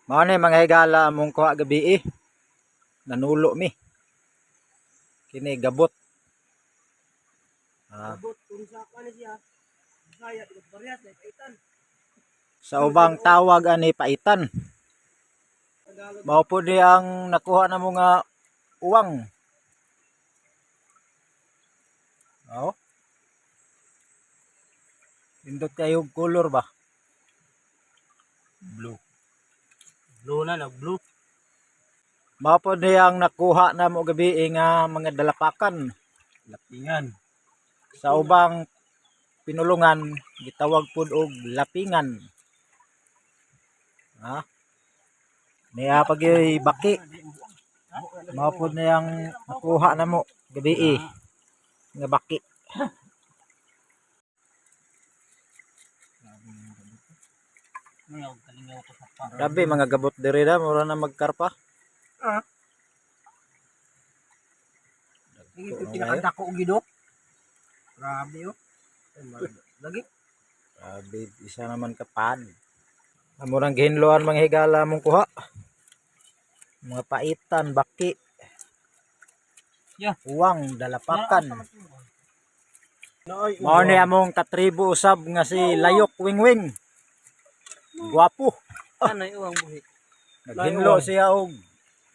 Mao ni mga higala mong kuha gabi nanulo mi. Kini gabot. Abot kung sa ano siya. Saya parehas na kaitan. Sa ubang tawag ani paitan. Tagalog. Mao po di ang nakuha na mga uwang. Oh. Indot kayo color ba? Blue. Blue na blue. Mao po di ang nakuha na mo gabi nga mga dalapakan. Lapingan. Sa ubang pinulungan gitawag pud og lapingan. Ha? Niya pagyoy baki. Mao pud niyang nakuha na mo gabi nga baki. Ngaw kalingaw ko sa pa. Grabe mga gabot diri da mura na magkarpa. Yung pinakadako og gidok. Grabe oh. Lagi. Grabe isa naman kapad. Amurang gihinloan mga higala mong kuha. Mga paitan, baki. Yeah. Uwang, dalapakan. Mao ni among katribo usab nga si Layok Wingwing. Guwapo. Ano yung uwang buhi? Naghinlo siya og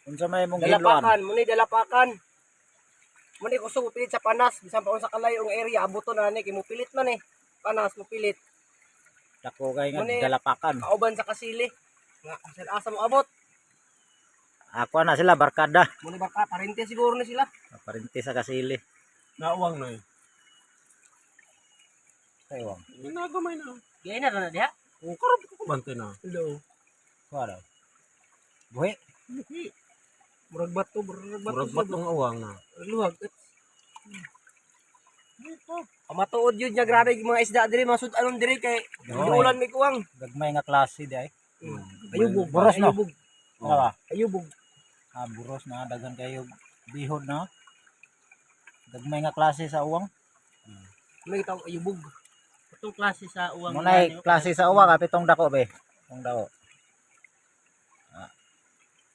unsa may mong hinloan. Dalapakan, muni dalapakan. Muni kusog pilit sa panas, bisan pa sa kalayo nga area abuton na ni kay mo pilit man Panas mo pilit. Dako kay nga Muni- dalapakan. Kauban sa kasili. Nga asa mo abot. Ako na sila barkada. Muni baka parente siguro na sila. Parinti sa kasili. Nauwang na Kay uwang. Ginagamay na. Gaya na diha. O karab ko bante na. Hello. Kuha daw. Buhi. Murag bato ng awang na. Luhag. Matuod yun niya, grabe yung mga isda diri, mga sudanon diri kay ulan may kuwang. Gagmay nga klase di ay. Ayubog, Buros no? ayubog. Ano ba? Ayubog. Buros na daghan kayo bihod na. Gagmay nga klase sa uwang. May tawag ayubog. Itong klase sa uwang. Munay klase sa uwang pitong dako be. Pitong dako.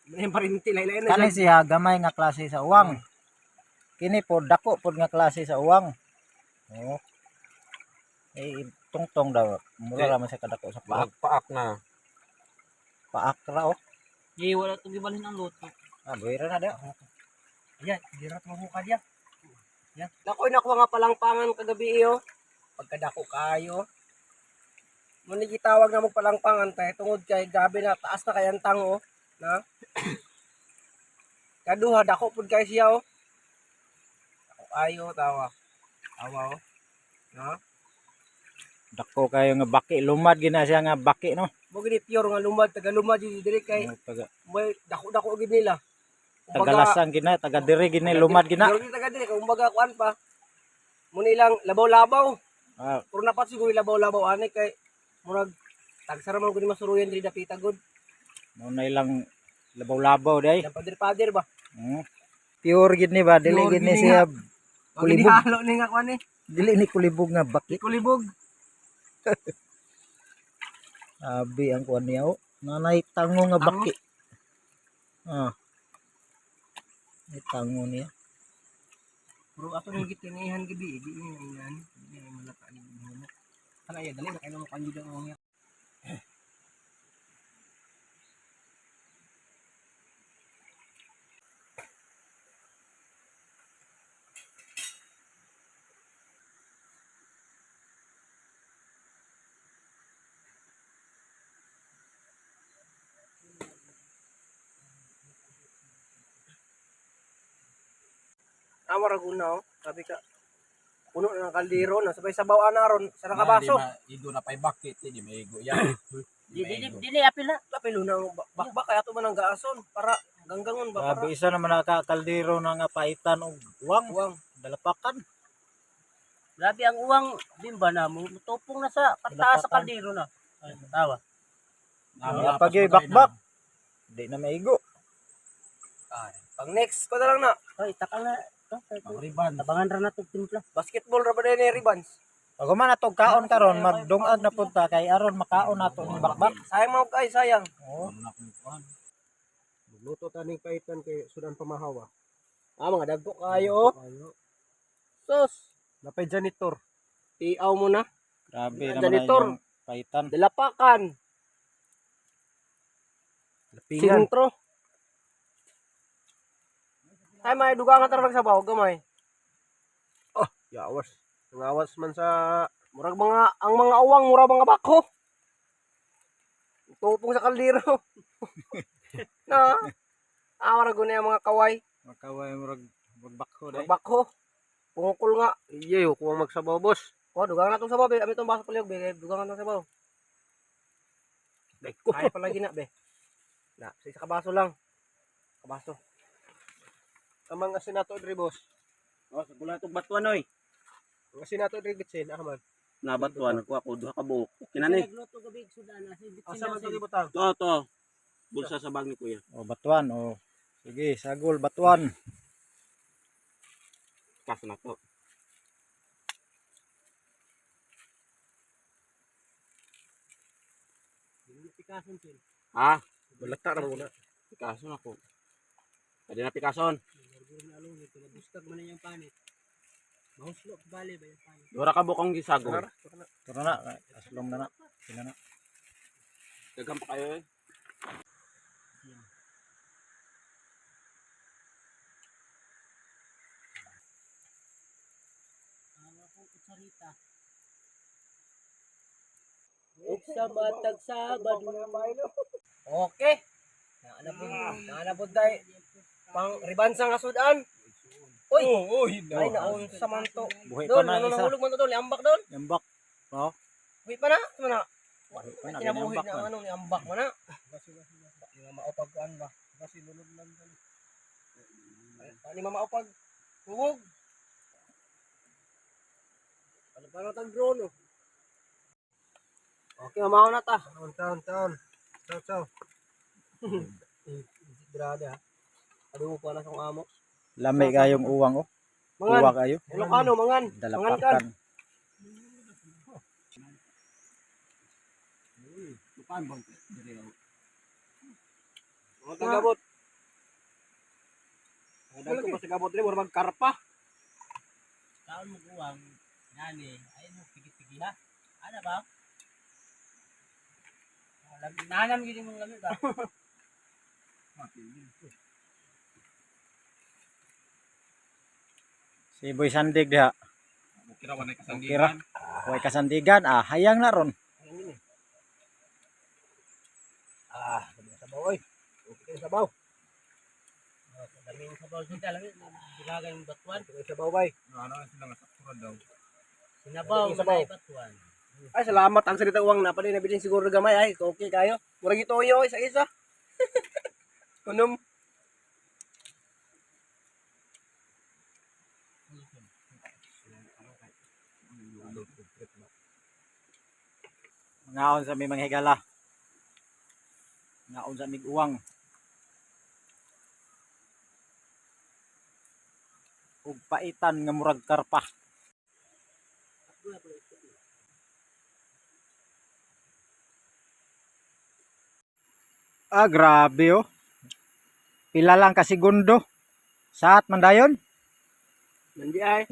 May parinti laylay na Kani siya gamay nga klase sa uwang. Kini po dako pod nga klase sa uwang. Oh. Tungtong daw. Mura ra man sa kadako sa paak. Paak na. Paak ra oh. Di wala to gibalhin ang luto. Buhira na daw. Ayan, dirat mo ka diya. Yan. Nakoy nakuha nga palangpangan kagabi iyo. Pagkadako kayo. Muni gitawag na mo palangpangan kay tungod kay gabi na taas na kay ang tango na. Kaduha dako pud kay siya oh. Dako kayo tawa. Awa oh. Na. Dako kayo nga baki. Lumad gina siya nga baki no. Mo gini pure nga lumad taga lumad diri kay may dako-dako gid nila. Tagalasan gina, taga diri gini lumad gina. Diri taga diri kung baga kuan pa. Muni lang labaw-labaw. Ah, Puro na pat siguro labaw-labaw ani kay murag tagsara man gud masuruyan diri dapita gud. muna ilang labaw-labaw day. Yang padir-padir ba? Pure gid ni ba? Dili Pure gid ni gid siya Kulibog. kulibog. Halo ni nga kuan ni. Dili ni kulibog nga baki. Kulibog. Abi ang kuan niya oh. Nanay tango nga baki. May tango niya. Puro ato ng gitinihan gabi, di ni inan. Di ni malaka ni mo. Kana ya dali na kay mo kanyo dang ngya. Amara guna oh. Sabi ka puno na ng kaldero na sabay sabaw anaron sa nakabaso. Igo na pay bakit, di maigo yan. Dili apil na. Apil na bakbak kaya to man ang gaason para ganggangon ba para Grabe isa naman nakakaldero na nga paitan og uwang. uwang. Dalapakan. Grabe ang uwang bimba na mo. Tupong na sa pagtaas sa kaldero na. Ay, tawa. Pag yoy bakbak. Di na maigo. Ay, pang next ko na lang na. Ay, takal na. Ang riban. Tabangan ra na to timpla. Basketball ra ba din ni ribbons? Pag man atog kaon karon magdungag na punta kay aron makaon nato ni bakbak. Sayang mo kay sayang. Oo. Ano na kung kuhan. Luto taning paitan kay sudan pamahawa. Mga dagko kayo. Sus, napay janitor. Tiaw mo na. Grabe Ang naman na janitor. yung paitan. Dalapakan. Lapingan. Sintro. Ay, may dugangan tarang sabaw, gamay. Oh, yawas. Nangawas man sa murag ang mga uwang murag mga bako. Tupong sa kaldero. Na. Awara guna yung mga kaway. Makaway murag magbakho Mga dai. bako. Pungukol nga. Iyo, kuha magsabaw, boss. Oh, dugangan na itong sabaw, be. Ami itong baso palyog, be. Dugangan na sabaw. Kaya pala gina, be. Na, sa isa kabaso lang. Kabaso. Amang asinato diri, boss. Oh, sa gula itong batuan oy. Ang asinato diri bitsin, Ahmad. Nabatuan ako ako duha ka buok. Kinani. Nagluto gabi sudan na si Asa man ito butang? To. Bulsa sa bag ni kuya. O batuan o. Sige, sagol batuan. Kas na to. pikason sin. Ha? Balata na muna. Pikason ako. Pwede na pikason. Gurgur na along ito nabustag man na yung panit. Mahuslo bali ba yung panit. Dura ka bukong gisagol. Tara na, aslong na na. Sila na. Daghang pa kayo eh. Ang akong kutsarita. Sa matag Sabado. Okay. Naanabod dai. Pang ribansa nga sudan. Uy, ay naon sa manto. Buhay pa Dol, na ano isa. nahulog man to dol, ambak dol. Yambak. O. Buhi pa na, tama na. Buhay pa na, Kinabuhi ginambak na man. ano ni ambak mo na. Nga maupag kuan ba? Kasi lulod lang dol. Pani maupag. Huwag. Ano pa na tag drone oh. Okay, mamaw na ta. Taon. Ciao. Brada. Ano mo pala sa amo? Lami kayong uwang o. Mangan. Uwa kayo. Ilocano, mangan. Mangan kan. Dalapakan. Lupan bang diri oh. Mga tagabot. Ang dagko pa sa gabot rin, mura magkarpa. Kaon mo uwang. Nani. Ayun mo pigit-pigi ha. Ano ba? Nanam gini mong lamig ba? Si Boy Sandig diha. Kira wanay Kira. kasanggihan. Huwag kasandigan. Hayang na ron. Dami na sabaw, oy. Okay na sabaw. Daming sabaw siya lamig. Bilagay yung batuan. Okay na sabaw, bay. Ano na sila nga sakturan daw. Sinabaw Daming sabaw. man ay batuan. Ay, salamat. Ang salita uwang na pala nabilin siguro gamay. Ay, okay kayo. Murag ito yo, isa-isa. Kunom. Ngaon sa may mga higala. Ngaon sa mig uwang. Ug paitan nga murag karpa. Grabe oh. Pila lang ka segundo. Saat man dayon? Nandi ay.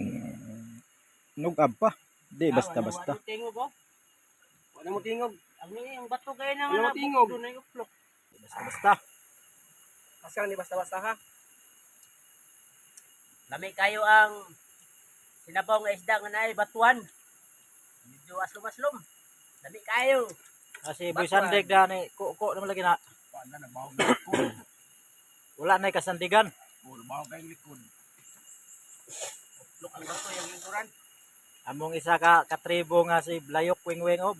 Nugab pa. Di basta-basta. Ano tingog ko? Wala mo tingog. Ang yung bato kayo na Ano nga tingog? doon na yung uplok. Basta-basta. Kasi hindi basta-basta ha. Lami kayo ang sinabaw nga isda nga naay batuan. Medyo aslom-aslom. Lami kayo. Kasi Boy Sandig da ni kuko naman lagi na. Paano na bawag ng likod. Wala na kasandigan. Puro bawag kayong likod. Uplok ang bato yung lingkuran. Among isa ka katribo nga si Blayok Wingwing ob.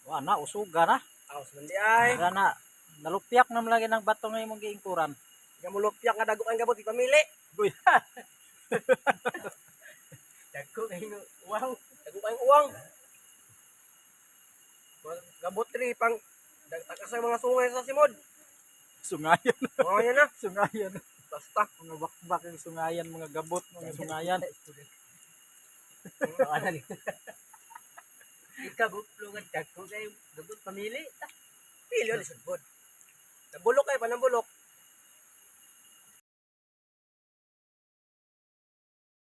Wa na usuga na. Aos nandi ay. Wala na nalupyak naman lagi ng bato nga imong giingkuran. Gamulopyak nga dago ang gabot ipamili. Dagko kayo. Wow. Dago kayong uwang. Gabot ri pang takas sa mga sungay sa simod. Sungayan, Mga yan na. sungayan. Basta. Mga bakbak yung sungayan, mga gabot, mga sungayan. Ikabuplugan ka ko kayo dugot pamili. Pili ni sudbod. Nabulok kayo pa, nabulok.